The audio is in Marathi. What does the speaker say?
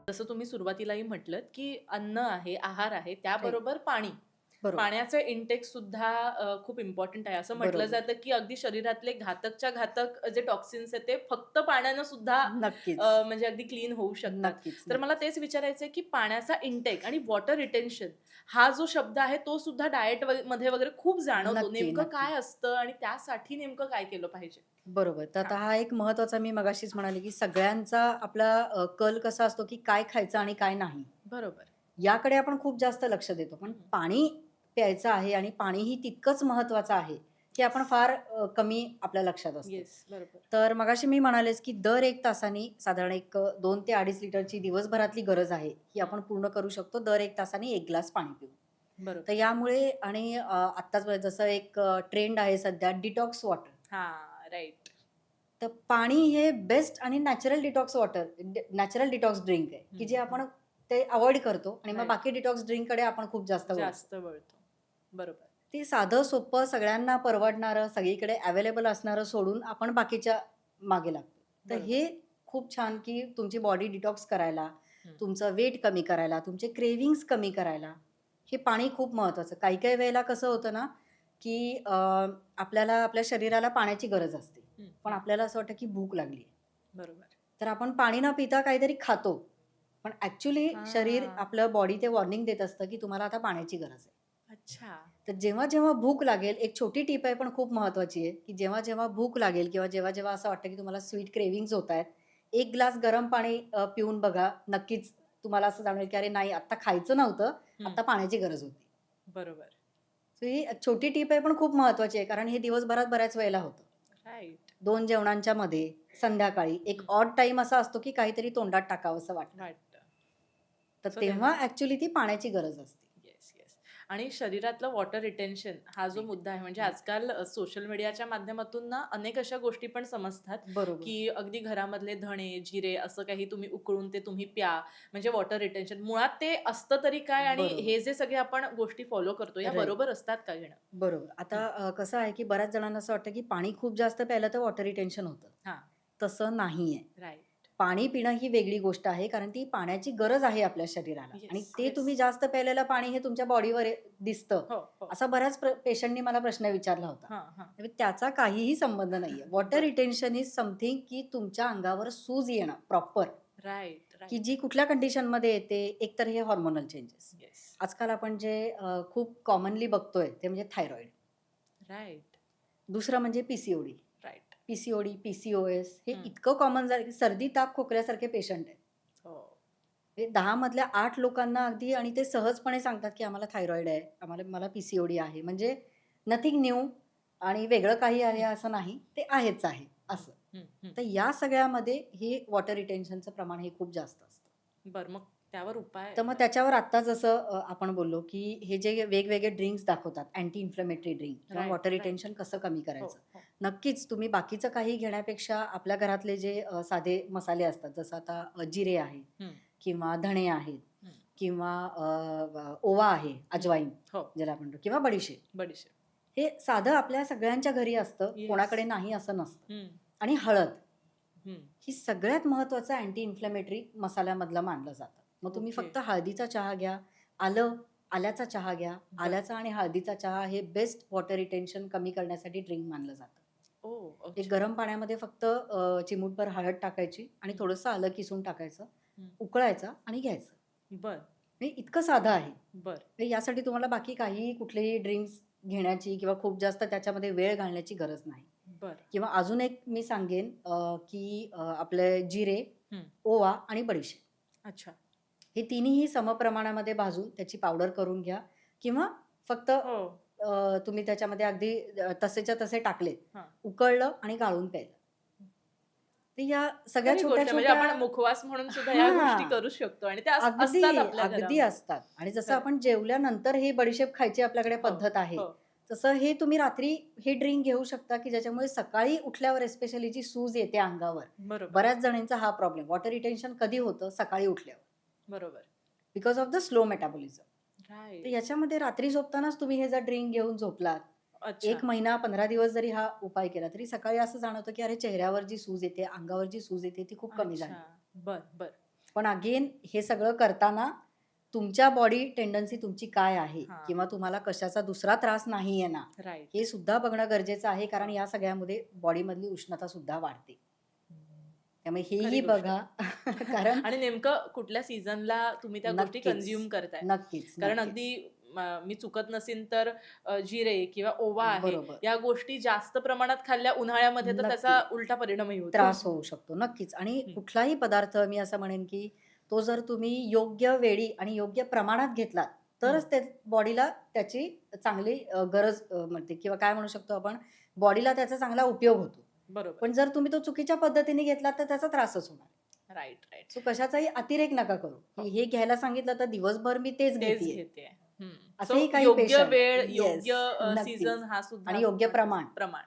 जसं तुम्ही सुरुवातीलाही म्हटलत, की अन्न आहे, आहार आहे, राइट. त्याबरोबर पाणी. बरोबर, पाण्याचं इंटेक सुद्धा खूप इम्पोर्टंट आहे. असं म्हटलं बरोबर. जातं, की अगदी शरीरातले घातकच्या घातक जे टॉक्सिन्स आहेत, ते फक्त पाण्यानं सुद्धा नक्कीच. म्हणजे अगदी क्लीन होऊ शकतात. नक्कीच, तर मला नक्कीच. तेच विचारायचं आहे, की पाण्याचा इंटेक आणि वॉटर रिटेन्शन हा जो शब्द आहे, तो सुद्धा डायट मध्ये वगैरे खूप जाणवतो. नक्की, नेमकं नक्की. काय असतं आणि त्यासाठी नेमकं काय केलं पाहिजे? बरोबर. तर हां. आता हा एक महत्त्वाचा मी मगाशीच म्हणाले, की सगळ्यांचा आपला कल कसा असतो, की काय खायचं आणि काय नाही. बरोबर. याकडे आपण खूप जास्त लक्ष देतो. पण हं, पाणी प्यायचं आहे आणि पाणीही तितकंच महत्त्वाचं आहे, हे आपण फार कमी आपल्या लक्षात असतं. येस. बरोबर. तर मगाशी मी म्हणालेच, की दर 1 तासानी साधारण एक 2 ते 2.5 लिटरची दिवसभरातली गरज आहे, ही हं. आपण पूर्ण करू शकतो दर 1 तासानी 1 ग्लास पाणी पिऊन. तर बरोबर. यामुळे आणि आत्ताच बघा जसं एक ट्रेंड आहे सध्या डिटॉक्स वॉटर. हां. राइट. तर पाणी हे बेस्ट आणि natural detox water natural detox drink आहे, की हं, जे हं. आपण ते अव्हॉइड करतो आणि मग राइट. बाकी डिटॉक्स ड्रिंककडे आपण खूप जास्त वळतो. जास्त वळतो. बरोबर. ते साधं सोपं सगळ्यांना परवडणारं, सगळीकडे अवेलेबल असणारं सोडून आपण बाकीच्या मागे लागतो. तर बरोबर. हे खूप छान, की तुमची बॉडी डिटॉक्स करायला, हं. तुमचं वेट कमी करायला, तुमचे क्रेव्हिंग्ज कमी करायला, हे पाणी खूप महत्त्वाचं. काही-काही वेळेला कसं होतं ना, की आपल्याला आपल्या शरीराला पाण्याची गरज असते. हं, पण हं. आपल्याला असं वाटतं, की भूक लागली आहे. बरोबर. तर आपण पाणी न पिता काहीतरी खातो. पण ॲक्चुअली शरीर हां. आपलं बॉडी ते वॉर्निंग देत असतं, की तुम्हाला आता पाण्याची गरज आहे. अच्छा. तर जेव्हा-जेव्हा भूक लागेल, एक छोटी टिप आहे पण खूप महत्त्वाची आहे, की जेव्हा-जेव्हा भूक लागेल किंवा जेव्हा-जेव्हा असं वाटतं, की तुम्हाला स्वीट क्रेव्हिंग्ज होतायत, 1 ग्लास गरम पाणी पिऊन बघा. नक्कीच तुम्हाला असं जाणवेल, की अरे नाही आत्ता खायचं नव्हतं, हं. आत्ता पाण्याची गरज होती. बरोबर. सो ही छोटी टिप आहे पण खूप महत्त्वाची आहे, कारण हे दिवसभरात बऱ्याच वेळेला होतं. राइट. 2 जेवणांच्या मध्ये, संध्याकाळी एक हं. ऑड टाईम असा असतो, की काहीतरी तोंडात टाकावंसं वाटतं. वाटतं. तर सो तेव्हा तेव्हा ॲक्चुअली ती पाण्याची गरज असते. Yes, yes. आणि शरीरातलं वॉटर रिटेन्शन हा जो राइट. मुद्दा आहे म्हणजे हं. आजकाल सोशल मीडियाच्या माध्यमातून ना अनेक अशा गोष्टी पण समजतात, बरोबर. की अगदी घरामधले धणे, जिरे असं काही तुम्ही उकळून ते तुम्ही प्या, म्हणजे वॉटर रिटेन्शन. मुळात ते असतं तरी काय आणि बरोबर. हे जे सगळे आपण गोष्टी फॉलो करतो, या राइट. बरोबर असतात का घेणं? बरोबर. आता हं. कसं आहे, की बऱ्याच जणांना असं वाटतं, की पाणी खूप जास्त प्यायलं तर वॉटर रिटेन्शन होतं. हां. तसं नाहीये. राइट. पाणी पिणं ही वेगळी गोष्ट आहे, कारण ती पाण्याची गरज आहे आपल्या शरीराला आणि येस, ते येस. तुम्ही जास्त प्यायलेलं पाणी हे तुमच्या बॉडीवर दिसतं. हो, हो. असा बऱ्याच पेशंटनी मला प्रश्न विचारला होता. हां, हां. म्हणजे त्याचा काहीही संबंध नाहीये. वॉटर बरं. रिटेन्शन इज समथिंग की तुमच्या अंगावर सूज येणं प्रॉपर, राइट, की राइट. जी कुठल्या कंडिशनमध्ये येते. एकतर हे हार्मोनल चेंजेस. येस. आजकाल आपण जे खूप कॉमनली बघतोय ते म्हणजे थायरॉइड. राइट, दुसरं म्हणजे पी-सी-ओ-डी. राइट. पी-सी-ओ-डी, पी-सी-ओ-एस हे हं. इतकं कॉमन झालं, की सर्दी, ताप, खोकल्यासारखे पेशंट आहेत. हो. हे 10 मधल्या 8 लोकांना अगदी आणि ते सहजपणे सांगतात, की आम्हाला थायरॉइड आहे, मला पी-सी-ओ-डी आहे. म्हणजे नथिंग न्यू आणि वेगळं काही आहे हं, असं नाही. ते आहेच आहे हं, असं. हं, हं. तर या सगळ्यामध्ये हे वॉटर रिटेन्शनचं प्रमाण हे खूप जास्त असतं. बरं, मग त्यावर उपाय तर मग त्याच्यावर आत्ता जसं आपण बोललो, की हे जे वेगवेगळे ड्रिंक्स दाखवतात, अँटी इन्फ्लेमेटरी ड्रिंक किंवा राइट, वॉटर राइट. रिटेन्शन कसं कमी हो, करायचं. हो. नक्कीच तुम्ही बाकीचं काही घेण्यापेक्षा आपल्या घरातले जे साधे मसाले असतात, जसं आता जिरे आहे हं, किंवा धणे आहेत हं, किंवा ओवा आहे, हं. अजवाईन हो, ज्याला आपण म्हणतो किंवा बडीशेप. बडीशेप. हे साधं आपल्या सगळ्यांच्या घरी असतं, येस. कोणाकडे नाही असं नसतं. हं, आणि हळद हं. ही सगळ्यात महत्त्वाचं अँटी इन्फ्लेमेटरी मसाल्यामधलं मानलं जातं. मग तुम्ही ओके. फक्त हळदीचा चहा घ्या, आल्याचा चहा घ्या. बरं. आल्याचा आणि हळदीचा चहा हे बेस्ट वॉटर रिटेन्शन कमी करण्यासाठी ड्रिंक मानलं जातं. ओह! एक अच्छा. गरम पाण्यामध्ये फक्त चिमूटभर हळद टाकायची आणि हं, थोडंसं आलं किसून टाकायचं, हं. उकळायचा आणि घ्यायचं. बरं, म्हणजे इतकं साधं आहे. बरं. म्हणजे यासाठी तुम्हाला बाकी काहीही कुठलेही ड्रिंक्स घेण्याची किंवा खूप जास्त त्याच्यामध्ये वेळ घालण्याची गरज नाही. बरं. किंवा अजून एक मी सांगेन की आपले जिरे, हं. ओवा आणि बडीशेप अच्छा. हे तिन्हीही समप्रमाणामध्ये भाजून त्याची पावडर करून घ्या किंवा फक्त हो. तुम्ही त्याच्यामध्ये अगदी तसेच्या तसे टाकले, हां. उकळलं आणि गाळून प्यायलं. तर या सगळ्या खरी गोष्ट आहे. म्हणजे छोट्या-छोट्या आपण मुखवास म्हणून सुद्धा या गोष्टी हां. करू शकतो आणि त्या अगदी, असतात आपल्या अगदी घरामध्ये. असतात आणि जसं खरं. आपण जेवल्यानंतर ही बडीशेप खायची आपल्याकडे हो, पद्धत आहे. हो. तसं हे तुम्ही रात्री हे ड्रिंक घेऊ शकता, की ज्याच्यामुळे सकाळी उठल्यावर स्पेशली जी सूज येते अंगावर. बरोबर, बऱ्याच जणींचा हा प्रॉब्लेम. वॉटर रिटेन्शन कधी होतं? सकाळी उठल्यावर. बरोबर. Because of the slow metabolism. तर राइट. याच्यामध्ये रात्री झोपतानाच तुम्ही हे जर ड्रिंक घेऊन झोपलात, अच्छा, 1 महिना 15 दिवस जरी हा उपाय केला, तरी सकाळी असं जाणवतं, की अरे चेहऱ्यावर जी सूज येते, अंगावर जी सूज येते ती खूप कमी अच्छा. झाली. बरं, बरं. पण अगेन हे सगळं करताना तुमच्या बॉडी टेंडन्सी तुमची काय आहे हां. किंवा तुम्हाला कशाचा दुसरा त्रास नाही आहे ना, राइट. हे सुद्धा बघणं गरजेचं आहे. कारण हां. या सगळ्यामध्ये बॉडीमधली उष्णता सुद्धा वाढते. त्यामुळे खरी हेही गोष्ट बघा. आहे. कारण आणि नेमकं कुठल्या सीझनला तुम्ही त्या गोष्टी नक्कीच, कन्झ्युम करताय. नक्कीच, कारण नक्कीच. अगदी मी चुकत नसीन तर जिरे किंवा ओवा आहे, बरोबर. या गोष्टी जास्त प्रमाणात खाल्ल्या उन्हाळ्यामध्ये तर त्याचा नक्की. उलटा परिणामही होतो. त्रास होऊ शकतो. नक्कीच. आणि हं. कुठलाही पदार्थ मी असं म्हणेन, की तो जर तुम्ही योग्य वेळी आणि योग्य प्रमाणात घेतलात, हं. तरच ते बॉडीला त्याची चांगली गरज मिळते किंवा काय म्हणू शकतो आपण, बॉडीला त्याचा चांगला उपयोग होतो. बरोबर. पण जर तुम्ही तो चुकीच्या पद्धतीने घेतलात, तर त्याचा त्रासच होणार. Right, right. सो कशाचाही अतिरेक नका करू, हो. की हे घ्यायला सांगितलं तर दिवसभर मी तेच तेच घेतीये. घेतेय. सो असेही काही योग्य पेशंट वेळ, येस, योग्य नक्कीच. सीझन हा सुद्धा आणि योग्य महत्त्वाचा. प्रमाण. प्रमाण.